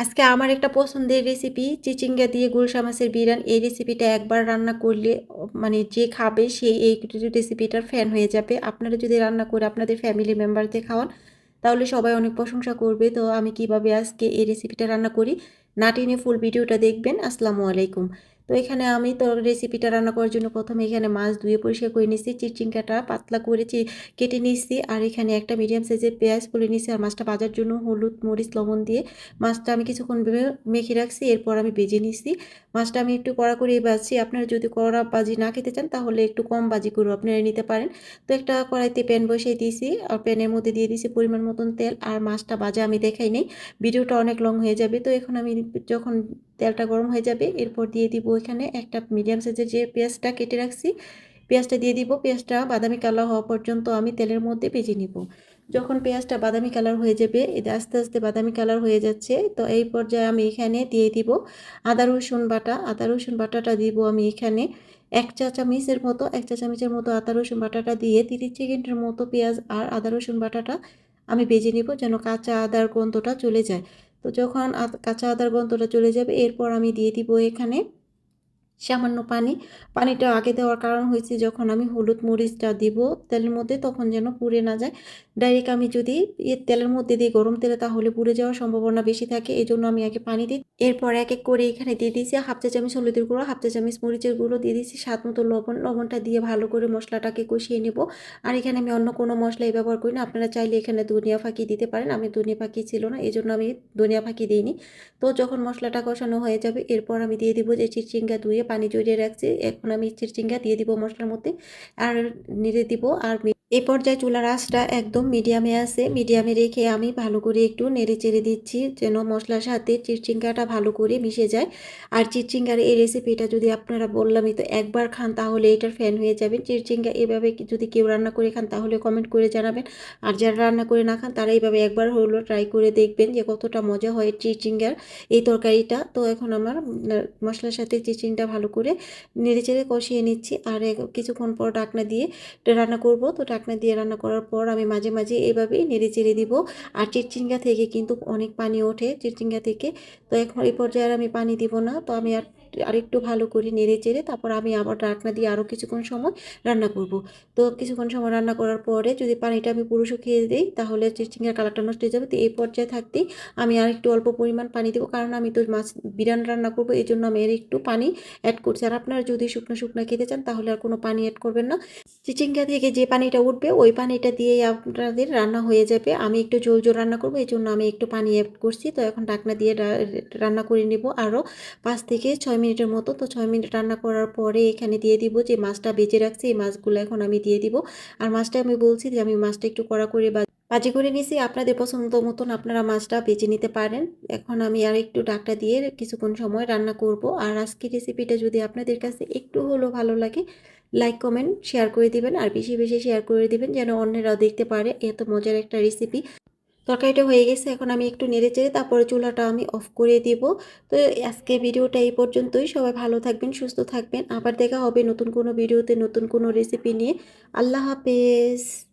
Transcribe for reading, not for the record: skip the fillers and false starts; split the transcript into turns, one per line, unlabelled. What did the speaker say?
আজকে আমার একটা পছন্দের রেসিপি চিচিঙ্গা দিয়ে গুলশা মাছের বিরান। এই রেসিপিটা একবার রান্না করলে মানে যে খাবে সে এই রেসিপিটার ফ্যান হয়ে যাবে। আপনারা যদি রান্না করে আপনাদের ফ্যামিলি মেম্বারদের খাওয়ান তাহলে সবাই অনেক প্রশংসা করবে। তো আমি কিভাবে আজকে এই রেসিপিটা রান্না করি না টেনে ফুল ভিডিওটা দেখবেন। আসসালামু আলাইকুম। তো এখানে আমি তো রেসিপিটা রান্না করার জন্য প্রথমে এখানে মাছ ধুয়ে পরিষ্কার করে নিচ্ছি, চিচিঙ্গাটা পাতলা করে কেটে নিচ্ছি, আর এখানে একটা মিডিয়াম সাইজের পেঁয়াজ করে নিচ্ছি। আর মাছটা ভাজার জন্য হলুদ মরিচ লবণ দিয়ে মাছটা আমি কিছুক্ষণ মেখে রাখছি, এরপর আমি ভেজে নিচ্ছি। মাছটা আমি একটু কড়া করে ভাজছি। আপনারা যদি কড়া ভাজি না খেতে চান তাহলে একটু কম ভাজি করে আপনারা নিতে পারেন। তো একটা কড়াইতে প্যান বসিয়ে দিয়েছি, আর প্যানের মধ্যে দিয়ে দিয়েছি পরিমাণ মতন তেল। আর মাছটা ভাজা আমি দেখাই নেই, ভিডিওটা অনেক লং হয়ে যাবে। তো এখন আমি যখন তেলটা গরম হয়ে যাবে এরপর দিয়ে দিব এখানে একটা মিডিয়াম সাইজের যে পেঁয়াজটা কেটে রাখছি, পেঁয়াজটা দিয়ে দিব। পেঁয়াজটা বাদামি কালার হওয়া পর্যন্ত আমি তেলের মধ্যে ভেজে নিব। যখন পেঁয়াজটা বাদামি কালার হয়ে যাবে, এটা আস্তে আস্তে বাদামি কালার হয়ে যাচ্ছে, তো এই পর্যায়ে আমি এখানে দিয়ে দিব আদা রসুন বাটা। আদা রসুন বাটাটা দিব আমি এখানে এক চা চামচের মতো আদা রসুন বাটাটা দিয়ে 30 সেকেন্ডের মতো পেঁয়াজ আর আদা রসুন বাটাটা আমি ভেজে নিব, যেন কাঁচা আদার গন্ধটা চলে যায়। তো যখন কাঁচা আদার গন্ধটা চলে যাবে এরপর আমি দিয়ে দিব এখানে সামান্য পানি। পানিটা আগে দেওয়ার কারণ হয়েছে যখন আমি হলুদ মরিচটা দিব তেলের মধ্যে তখন যেন পুড়ে না যায়। ডাইরেক্ট আমি যদি তেলের মধ্যে দিই গরম তেলে তাহলে পুড়ে যাওয়ার সম্ভাবনা বেশি থাকে, এই জন্য আমি আগে পানি দিই। এরপর এক এক করে এখানে দিয়ে দিয়েছি হাফ চা চামচ হলুদের গুঁড়ো, হাফ চা চামচ মরিচের গুঁড়ো, দিয়ে দিয়েছি স্বাদ মতো লবণ। লবণটা দিয়ে ভালো করে মশলাটাকে কষিয়ে নেব। আর এখানে আমি অন্য কোনো মশলাই ব্যবহার করি না, আপনারা চাইলে এখানে ধনিয়া ফাঁকি দিতে পারেন। আমি ধনিয়া ফাঁকি ছিল না এই জন্য আমি ধনিয়া ফাঁকি দিইনি। তো যখন মশলাটা কষানো হয়ে যাবে এরপর আমি দিয়ে দিব যে চিচিঙ্গা ধুয়ে পানি জড়িয়ে রাখছি, এখন আমি চিচিঙ্গা দিয়ে দিব মশলার মধ্যে আর নেড়ে দিব। আর এই পর্যায়ে চুলার আঁচটা একদম মিডিয়ামে আছে, মিডিয়ামে রেখে আমি ভালো করে একটু নেড়ে চেড়ে দিচ্ছি যেন মশলার সাথে চিচিঙ্গাটা ভালো করে মিশে যায়। আর চিচিঙ্গার এই রেসিপিটা যদি আপনারা বললামই তো একবার খান তাহলে এটার ফ্যান হয়ে যাবেন। চিচিঙ্গা এভাবে যদি কেউ রান্না করে খান তাহলে কমেন্ট করে জানাবেন। আর যারা রান্না করে না খান তারা এইভাবে একবার হলো ট্রাই করে দেখবেন যে কতটা মজা হয় চিচিঙ্গার এই তরকারিটা। তো এখন আমার মশলার সাথে চিচিংটা ভালো করে নেড়েচেড়ে কষিয়ে নিচ্ছি, আর কিছুক্ষণ পর ঢাকনা দিয়ে রান্না করব। তো ঢাকনা দিয়ে রান্না করার পর আমি মাঝে মাঝে এভাবেই নেড়েচেড়ে দিব। আর চিচিঙ্গা থেকে কিন্তু অনেক পানি ওঠে চিচিঙ্গা থেকে। তো এখন এই পর্যায়ে আর আমি পানি দিব না, তো আমি আরেকটু ভালো করে নেড়ে চেড়ে তারপর আমি আবার ঢাকনা দিয়ে আরও কিছুক্ষণ সময় রান্না করব। তো কিছুক্ষণ সময় রান্না করার পরে যদি পানিটা আমি পুরো শুকিয়ে দিই তাহলে চিচিঙ্গার কালারটা নষ্ট হয়ে যাবে। তো এই পর্যায়ে থাকতেই আমি আর একটু অল্প পরিমাণ পানি দেবো, কারণ আমি তো মাছ বিরিয়ানি রান্না করবো এই জন্য আমি আর একটু পানি অ্যাড করছি। আর আপনারা যদি শুকনো শুকনো খেতে চান তাহলে আর কোনো পানি অ্যাড করবেন না। চিচিঙ্গা থেকে যে পানিটা উঠবে ওই পানিটা দিয়েই আপনাদের রান্না হয়ে যাবে। আমি একটু ঝোল ঝোল রান্না করবো এই জন্য আমি একটু পানি অ্যাড করছি। তো এখন ঢাকনা দিয়ে রান্না করে নেব আরও 5 থেকে 6 মিনিটের মতো। তো 6 মিনিট রান্না করার পরে এখানে দিয়ে দিব যে মাছটা বেজে রাখছি, এই মাছগুলো এখন আমি দিয়ে দিব। আর মাছটা আমি বলছি যে আমি মাছটা একটু কড়া করে ভাজি করে নিছি, আপনাদের পছন্দ মতন আপনারা মাছটা বেছে নিতে পারেন। এখন আমি আর একটু ঢাকনা দিয়ে কিছুক্ষণ সময় রান্না করব। আর আজকের রেসিপিটা যদি আপনাদের কাছে একটু হলেও ভালো লাগে লাইক কমেন্ট শেয়ার করে দিবেন, আর বেশি বেশি শেয়ার করে দিবেন যেন অন্যরাও দেখতে পারে এত মজার একটা রেসিপি। তরকারিটা হয়ে গেছে, এখন আমি একটু নেড়ে চেড়ে তারপরে চুলাটা আমি অফ করে দিব। তো আজকে ভিডিওটা এই পর্যন্তই। সবাই ভালো থাকবেন, সুস্থ থাকবেন। আবার দেখা হবে নতুন কোনো ভিডিওতে নতুন কোনো রেসিপি নিয়ে। আল্লাহ হাফেজ।